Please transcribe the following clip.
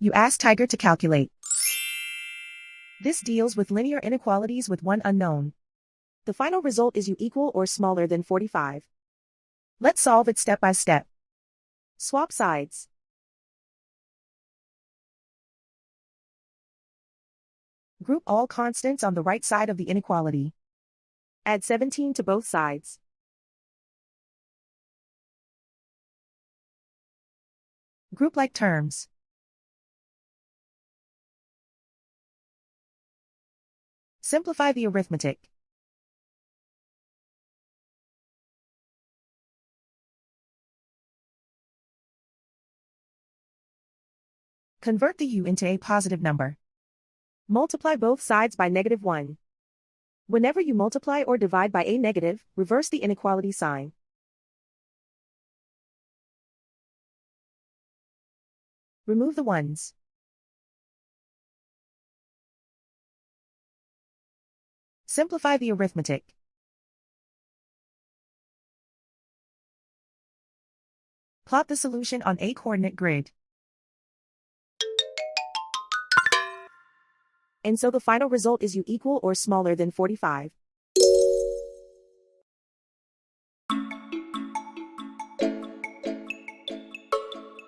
You ask Tiger to calculate. This deals with linear inequalities with one unknown. The final result is u equal or smaller than 45. Let's solve it step by step. Swap sides. Group all constants on the right side of the inequality. Add 17 to both sides. Group like terms. Simplify the arithmetic. Convert the u into a positive number. Multiply both sides by -1. Whenever you multiply or divide by a negative, reverse the inequality sign. Remove the ones. Simplify the arithmetic. Plot the solution on a coordinate grid. And so the final result is u equal or smaller than 45.